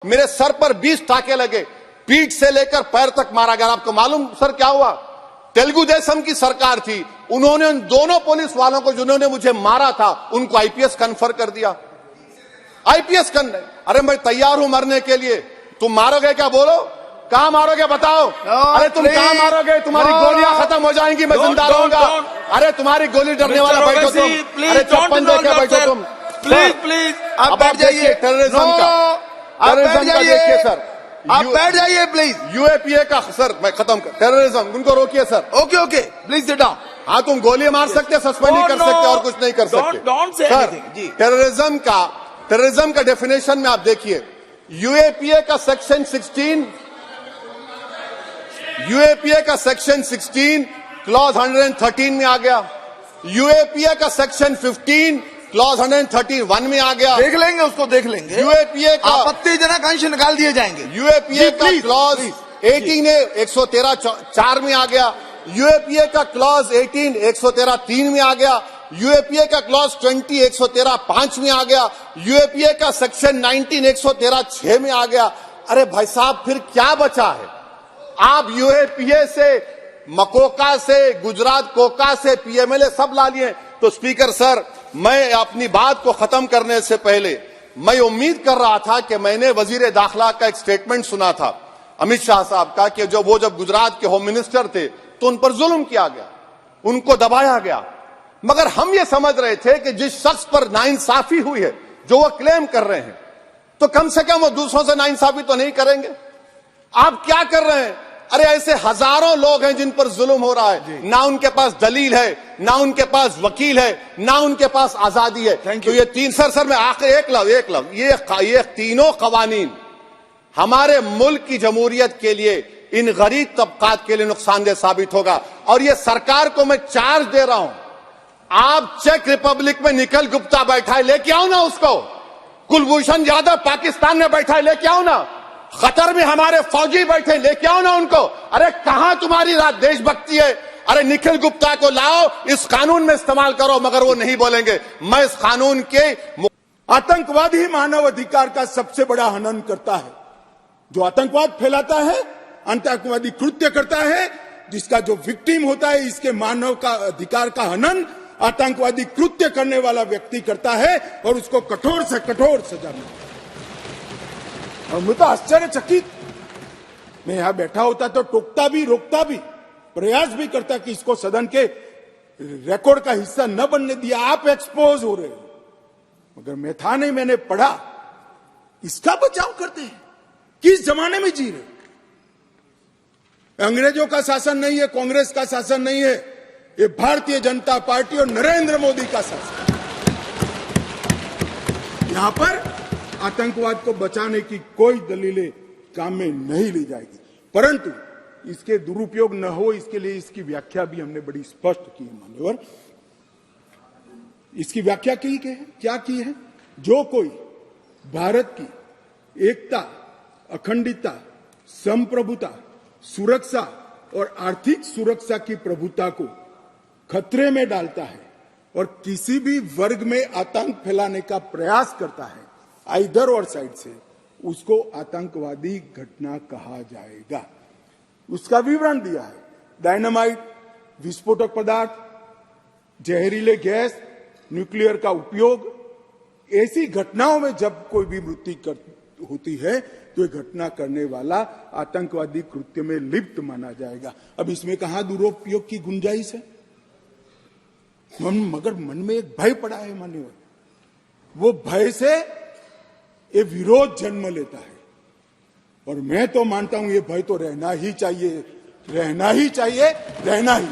मेरे सर पर 20 टाके लगे, पीठ से लेकर पैर तक मारा गया। आपको मालूम सर क्या हुआ? तेलुगु देशम की सरकार थी, उन्होंने उन दोनों पुलिस वालों को जिन्होंने मुझे मारा था उनको आईपीएस कन्फर कर दिया। आईपीएस अरे मैं तैयार हूं मरने के लिए। तुम मारोगे क्या? बोलो, कहां मारोगे बताओ? अरे तुम कहां मारोगे? तुम्हारी गोलियां खत्म हो जाएंगी, मैं जिंदा रहूंगा। अरे तुम्हारी गोली डरने वाला बैठो तुम। अरे चप्पन देके बैठो तुम। प्लीज आप बैठ जाइए। टेररिज्म का देखिए सर, आप बैठ जाइए प्लीज। यूएपीए का सर मैं खत्म कर, टेररिज्म उनको रोकिए sir. Okay please sit down. हाँ तुम गोली मार सकते, सस्पेंड नहीं कर सकते और कुछ नहीं कर सकते सर। टेररिज्म का डेफिनेशन में आप देखिए, यूएपीए का सेक्शन 16 क्लॉज 113 में आ गया। यूएपीए का सेक्शन 15 क्लॉज 131 में आ गया। देख लेंगे उसको, देख लेंगे। यूएपीए का आपत्तिजनक अंश निकाल दिए जाएंगे। यूएपीए का क्लॉज 18 113(4) में आ गया। यूएपीए का क्लॉज 18 113(3) में आ गया। यूएपीए का क्लॉज 20 113(5) में आ गया। यूएपीए का सेक्शन 19 113(6) में आ गया। अरे भाई साहब फिर क्या बचा है? आप यूएपीए से, मकोका से, गुजरात कोका से पीएमएलए सब ला लिए। तो स्पीकर सर, मैं अपनी बात को खत्म करने से पहले मैं उम्मीद कर रहा था कि मैंने वजीर दाखिला का एक स्टेटमेंट सुना था अमित शाह साहब का कि जब गुजरात के होम मिनिस्टर थे तो उन पर जुल्म किया गया, उनको दबाया गया। मगर हम ये समझ रहे थे कि जिस शख्स पर नाइंसाफी हुई है, जो वो क्लेम कर रहे हैं, तो कम से कम वो दूसरों से नाइंसाफी तो नहीं करेंगे। आप क्या कर रहे हैं? अरे ऐसे हजारों लोग हैं जिन पर जुल्म हो रहा है, ना उनके पास दलील है, ना उनके पास वकील है, ना उनके पास आजादी है। तो ये तीन सर मैं आखिर एक लव ये तीनों कवानीन हमारे मुल्क की जमहूरियत के लिए, इन गरीब तबकात के लिए नुकसानदेह साबित होगा। और ये सरकार को मैं चार्ज दे रहा हूं, आप चेक रिपब्लिक में निखिल गुप्ता बैठा है, लेके आओ ना उसको। कुलभूषण यादव पाकिस्तान में बैठा है, लेके आओ ना। कतर में हमारे फौजी बैठे, लेके आओ ना उनको। अरे कहां तुम्हारी देशभक्ति है? अरे निखिल गुप्ता को लाओ, इस कानून में इस्तेमाल करो। मगर वो नहीं बोलेंगे। मैं इस कानून के आतंकवादी मानव अधिकार का सबसे बड़ा हनन करता है। जो आतंकवाद फैलाता है, आतंकवादी कृत्य करता है, जिसका जो विक्टिम होता है, इसके मानव का अधिकार का हनन आतंकवादी कृत्य करने वाला व्यक्ति करता है और उसको कठोर से कठोर सजा मिलती है। और मैं तो आश्चर्यचकित, मैं यहां बैठा होता तो टोकता भी, रोकता भी, प्रयास भी करता कि इसको सदन के रिकॉर्ड का हिस्सा न बनने दिया। आप एक्सपोज हो रहे हो, मगर मैं था नहीं, मैंने पढ़ा। इसका बचाव करते हैं। किस जमाने में जी रहे? अंग्रेजों का शासन नहीं है, कांग्रेस का शासन नहीं है, ये भारतीय जनता पार्टी और नरेंद्र मोदी का शासन। यहां पर आतंकवाद को बचाने की कोई दलीलें काम में नहीं ली जाएगी, परंतु इसके दुरुपयोग न हो इसके लिए इसकी व्याख्या भी हमने बड़ी स्पष्ट की है। मान्यवर, इसकी व्याख्या क्या की है? जो कोई भारत की एकता, अखंडता, संप्रभुता, सुरक्षा और आर्थिक सुरक्षा की प्रभुता को खतरे में डालता है और किसी भी वर्ग में आतंक फैलाने का प्रयास करता है, इधर और साइड से, उसको आतंकवादी घटना कहा जाएगा। उसका विवरण दिया है। डायनामाइट, विस्फोटक पदार्थ, जहरीले गैस, न्यूक्लियर का उपयोग, ऐसी घटनाओं में जब कोई भी मृत्यु होती है तो ये घटना करने वाला आतंकवादी कृत्य में लिप्त माना जाएगा। अब इसमें कहां दुरुपयोग की गुंजाइश है? मगर मन में एक भय पड़ा है मान्यवर, वो भय से ये विरोध जन्म लेता है। और मैं तो मानता हूं ये भय तो रहना ही चाहिए, रहना ही चाहिए, रहना ही।